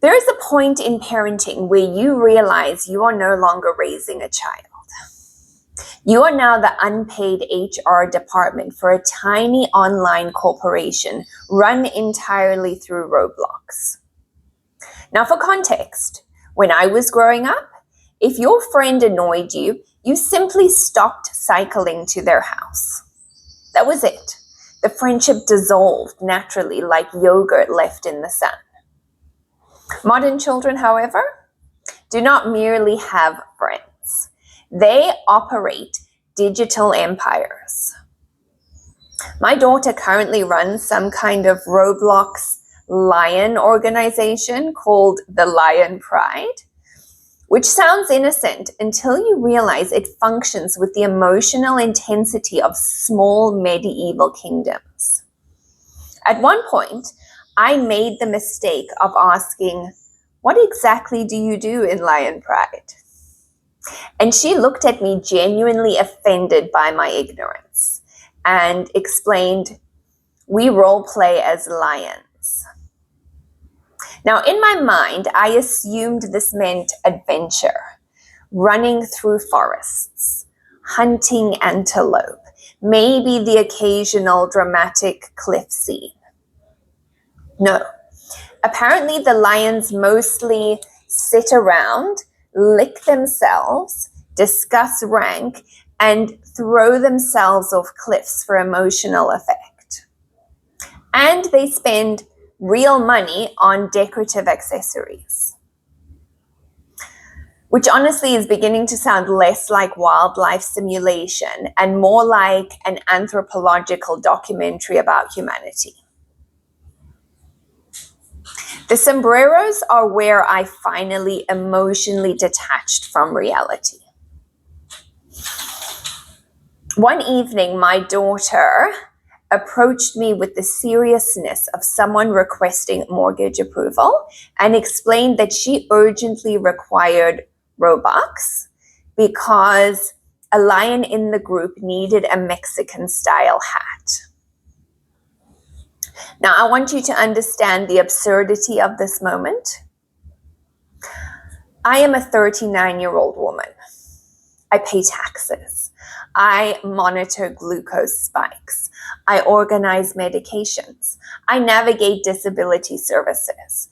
There is a point in parenting where you realize you are no longer raising a child. You are now the unpaid HR department for a tiny online corporation run entirely through Roblox. Now, for context, when I was growing up, if your friend annoyed you, you simply stopped cycling to their house. That was it. The friendship dissolved naturally like yogurt left in the sun. Modern children, however, do not merely have friends. They operate digital empires. My daughter currently runs some kind of Roblox lion organization called the Lion Pride, which sounds innocent until you realize it functions with the emotional intensity of small medieval kingdoms. At one point, I made the mistake of asking, "What exactly do you do in Lion Pride?" And she looked at me genuinely offended by my ignorance and explained, "We role play as lions." Now, in my mind, I assumed this meant adventure, running through forests, hunting antelope, maybe the occasional dramatic cliff scene. No. Apparently, the lions mostly sit around, lick themselves, discuss rank, and throw themselves off cliffs for emotional effect. And they spend real money on decorative accessories, which honestly is beginning to sound less like wildlife simulation and more like an anthropological documentary about humanity. The sombreros are where I finally emotionally detached from reality. One evening, my daughter approached me with the seriousness of someone requesting mortgage approval and explained that she urgently required Robux because a lion in the group needed a Mexican-style hat. Now, I want you to understand the absurdity of this moment. I am a 39-year-old woman. I pay taxes. I monitor glucose spikes. I organize medications. I navigate disability services.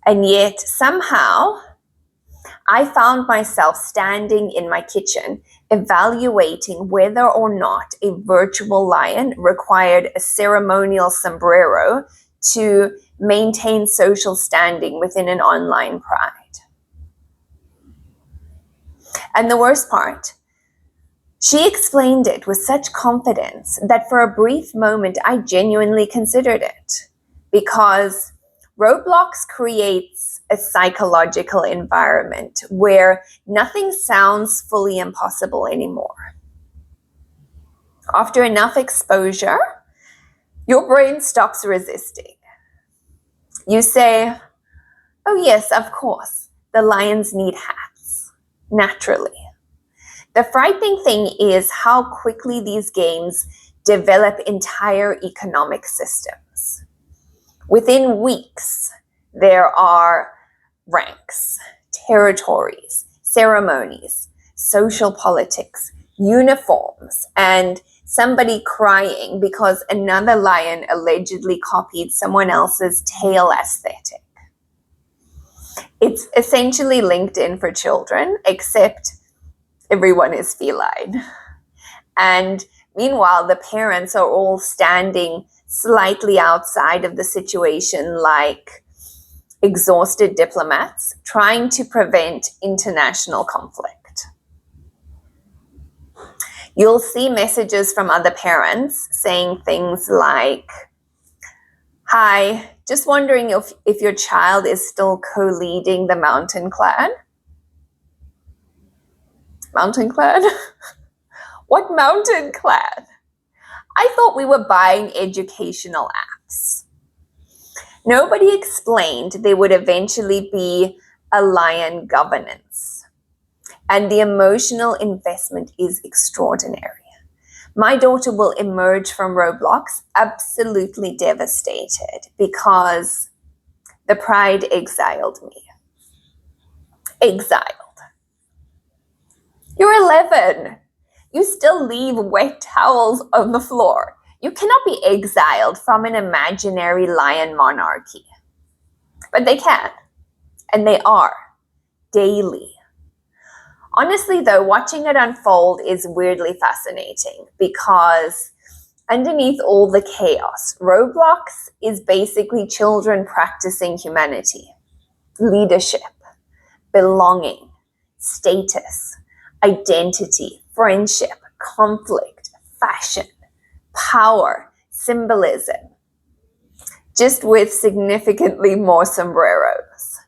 And yet, somehow, I found myself standing in my kitchen evaluating whether or not a virtual lion required a ceremonial sombrero to maintain social standing within an online pride. And the worst part, she explained it with such confidence that for a brief moment I genuinely considered it, because Roblox creates a psychological environment where nothing sounds fully impossible anymore. After enough exposure, your brain stops resisting. You say, "Oh yes, of course, the lions need hats," naturally. The frightening thing is how quickly these games develop entire economic systems. Within weeks, there are ranks, territories, ceremonies, social politics, uniforms, and somebody crying because another lion allegedly copied someone else's tail aesthetic. It's essentially LinkedIn for children, except everyone is feline. And meanwhile, the parents are all standing slightly outside of the situation like exhausted diplomats trying to prevent international conflict. You'll see messages from other parents saying things like, "Hi, just wondering if your child is still co-leading the mountain clan." Mountain clan? What mountain clan? I thought we were buying educational apps. Nobody explained there would eventually be a lion governance. And the emotional investment is extraordinary. My daughter will emerge from Roblox absolutely devastated because The pride exiled me. Exiled. You're 11. You still leave wet towels on the floor. You cannot be exiled from an imaginary lion monarchy. But they can, and they are, daily. Honestly, though, watching it unfold is weirdly fascinating because underneath all the chaos, Roblox is basically children practicing humanity, leadership, belonging, status, identity, friendship, conflict, fashion, power, symbolism, just with significantly more sombreros.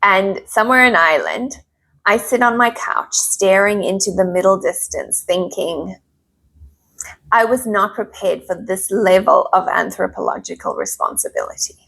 And somewhere in Ireland, I sit on my couch staring into the middle distance thinking, I was not prepared for this level of anthropological responsibility.